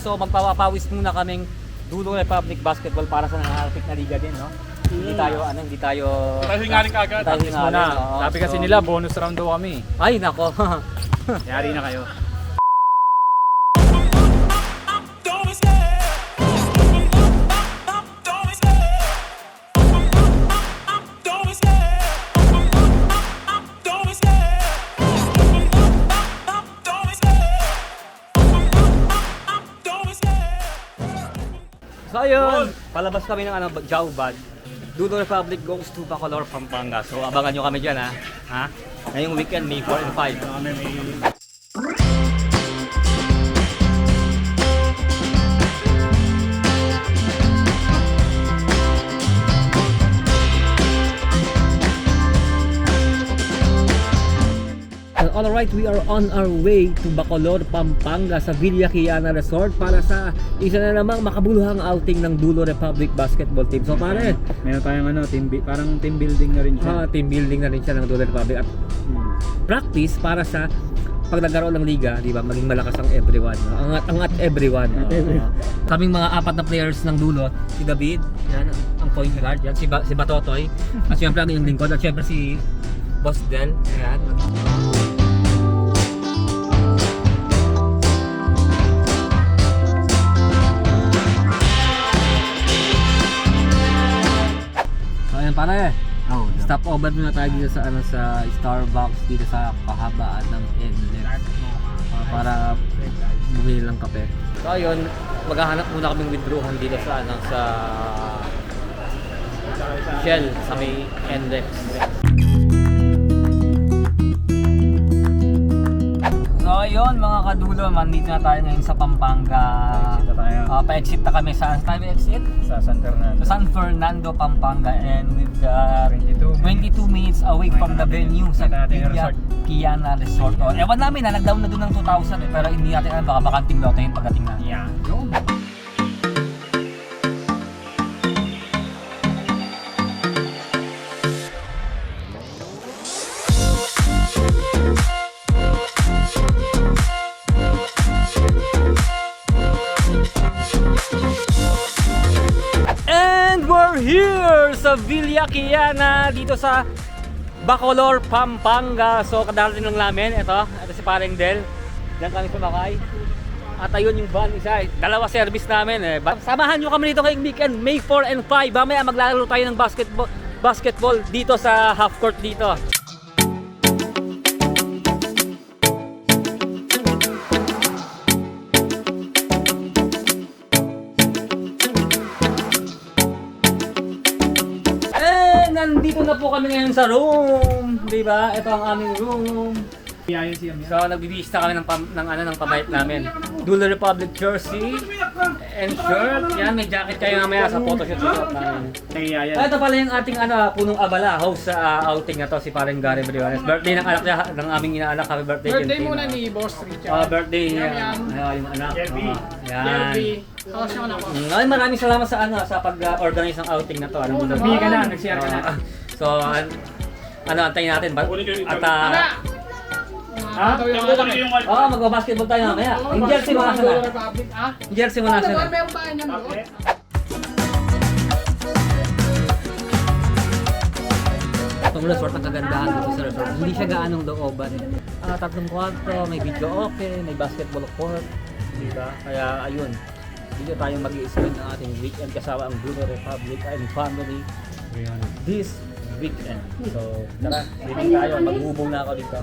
So magpapawis muna kaming Dulo Republic Basketball para sa nangangarapit na liga din, no? Hindi tayo Tayo hingaling kagad. Tayo hingaling, oo. Sabi kasi nila bonus round daw kami. Ay, nako. Yari na kayo. So ayun, palabas kami ng Jaubad. Dulo Republic goes to Bacolor, Pampanga. So abangan nyo kami dyan, ha? Ngayong weekend, May 4 and 5. Alright, we are on our way to Bacolor, Pampanga sa Villa Kiana Resort para sa isa na namang makabuluhang outing ng Dulo Republic Basketball Team. So pare, Meron tayong parang team building na rin siya. team building na rin siya ng Dulo Republic at practice para sa pag nagkaroon ng liga, di ba, maging malakas ang everyone, no? Angat everyone. Kaming mga apat na players ng Dulo, si David, yan ang point guard, yan si Batotoy, at syempre ang iyong lingkod, at syempre si Boss Del, yan. Ayan pare, stop over muna tayo dito sa sa Starbucks dito sa kahabaan ng NLEX para bumili ng kape. So ayun, maghahanap muna kaming withdrawhan dito sa sa Shell sa may NLEX. So ayun mga kadulo, dito na tayo ngayon sa Pampanga. Pa-exit na tayo. Pa-exit na kami. Saan tayo exit? Sa San Fernando. Sa San Fernando, Pampanga, and with 22 minutes away from the venue sa Villa Kiana Resort. Ewan namin na nag-down na doon ng 2,000 pero hindi natin alam, baka bakanting lote yung pagdating na. Yeah. And we're here sa Villa Kiana dito sa Bacolor, Pampanga. So kadarating lang namin, ito si Pareng Del. Diyan kami sumakay. At ayun yung van isa, dalawa service namin. Samahan nyo kami dito ngayong weekend, May 4 and 5. Mamaya maglalaro tayo ng basketball dito sa half court dito. Nandito na po kami ngayon sa room, di ba? Ito ang aming room. So nagbibista kami ng pambayad namin. Dulo Republic jersey and shirt. Yan, may jacket kayo mamaya sa photoshoot namin. Ito pala yung ating punong abala, host sa outing na to, si Pareng Gary Briones. Birthday ng anak niya, ng aming inaanak. Happy birthday. Birthday muna ni Boss Richard. Birthday niya. Yung anak. Yan. Ay, maraming salamat sa sa pag-organize ng outing na to. Nag-share ka na, nag-share ka na. So, antayin natin ba? At magbabasketball tayo mamaya. Yung jersey mo nasa na? Yung jersey mo nasa na? Meron tayo niyan doon. Itong resort ang kagandahan dito sa resort. Hindi siya gaanong looban. Tatlong kwarto, may video okay, may basketball court. Diba? Kaya ayun. Dito tayo mag-i-spend ng ating weekend kasama ang Dulo Republic and family this weekend. So tara, hindi tayo, maghubong na ako dito.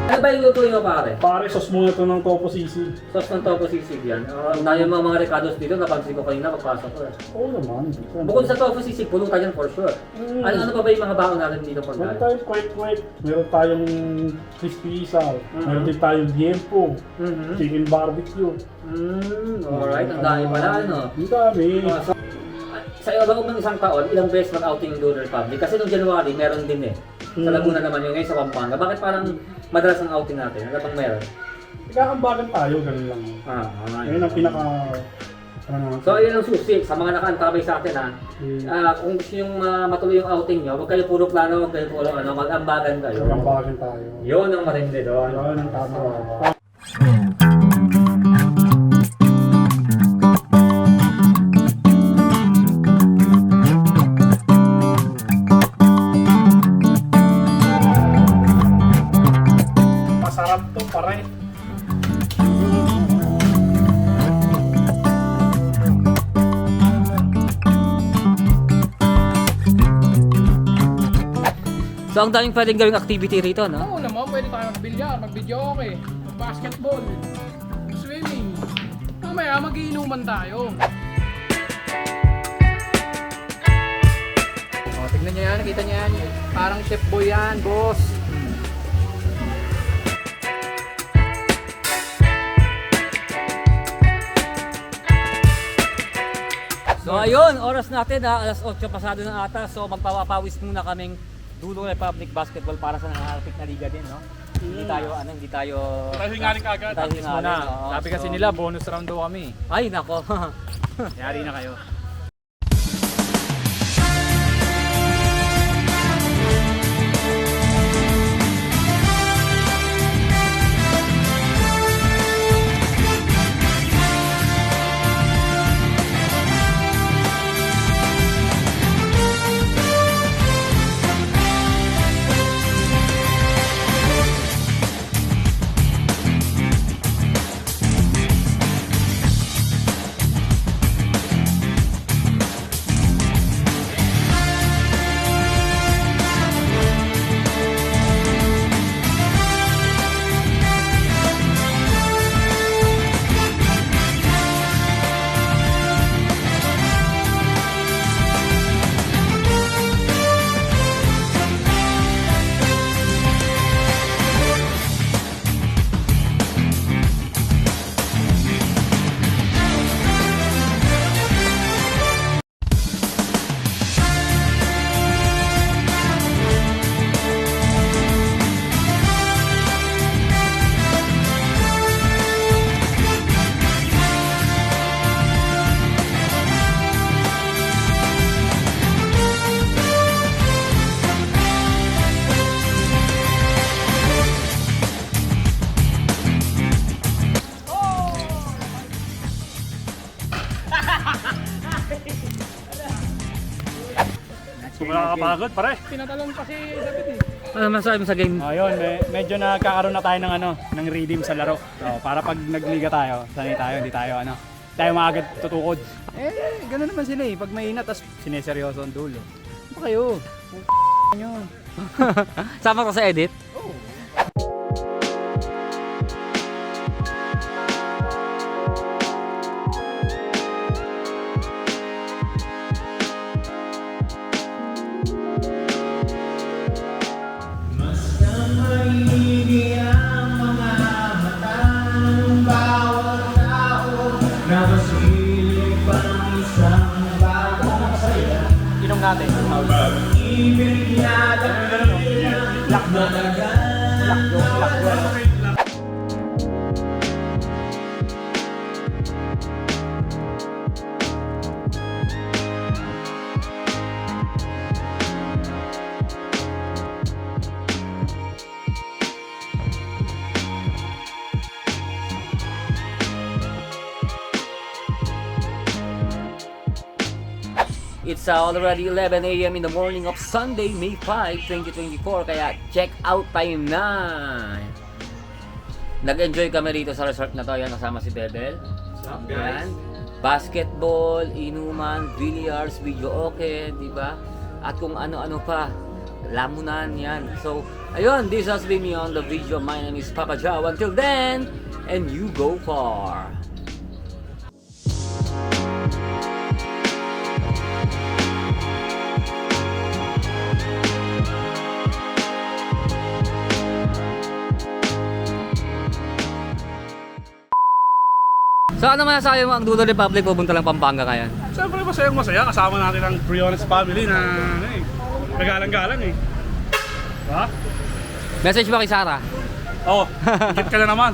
Ano ba yung lutuin mo pare? Pare, sauce muna ito ng topo sisig. Sauce ng tofu sisig yan. Tayo mga recados dito, napansin ko kanina pagpasok ko. Oo naman. Bukod sa tofu sisig, pulutan yan for sure. Ano pa ba yung mga baon natin dito for Meron guys? tayong kwek-kwek, meron tayong crispy isaw, meron din tayong liempo, chicken barbecue. Alright, ang dami pala ano. Ang dami. So, sa loob ng isang taon, ilang beses mag-outing yung Doodle Republic? Kasi noong January, meron din eh. Sa Laguna naman yun, ngayon sa Pampanga. Bakit parang madalas ang outing natin? Ano bang meron? Nagkakambagan tayo, ganun lang. Ngayon ang pinaka... So ayun ang susi sa mga nakaantabay sa atin ha. Kung gusto yung matuloy yung outing nyo, huwag kayo puro plano, huwag kayo puro ano, mag-ambagan kayo. Nagkakambagan tayo. Yun ang matindi doon. Yun ang tama. Masarap to, pare. So ang daming pwedeng gawing activity rito, no? Oo naman, pwede tayo mag-bilyar, mag-video okay, mag-basketball, swimming. Mamaya mag-iinuman tayo. O, tignan nyo yan, nakita nyo yan. Parang chef boy yan, boss. So ayun, oras natin ha, alas 8 pasado na ata. So magpapawis muna kaming Doodle Republic Basketball para sa nangangalapit na liga din, no? Hindi tayo, Tayo hingaling kagad. Tayo hingaling, Muna, oo. sabi kasi So, nila bonus round daw kami. Ay, nako. Yari na kayo. Nakakapagod, pare. Pinatalon pa si David eh. Ano masabi mo sa game? Ayun, medyo nagkakaroon na tayo ng ng redeem sa laro. So, para pag nagliga tayo, sanay tayo, hindi tayo tayo maagad tutukod. Gano'n naman sila eh. Pag mahina, tas sineseryoso ang dulo. Ano ba kayo? Nyo. Sama ko sa edit? Inom natin. It's already 11 a.m. in the morning of Sunday, May 5, 2024. Kaya check out time na! Nag-enjoy kami rito sa resort na to. Yan, kasama si Bebel. Yan. Basketball, inuman, billiards, video okay, di ba? At kung ano-ano pa. Lamunan yan. So, ayun, this has been me on the video. My name is Papa Joe. Until then, and you go far. So ano masasabi mo ang Dulo Republic pupunta lang Pampanga ngayon? Siyempre masayang masaya, kasama natin ang Briones family na ano eh, nagalang-galang eh. Diba? Message mo kay Sarah? Oo, higit ka na naman.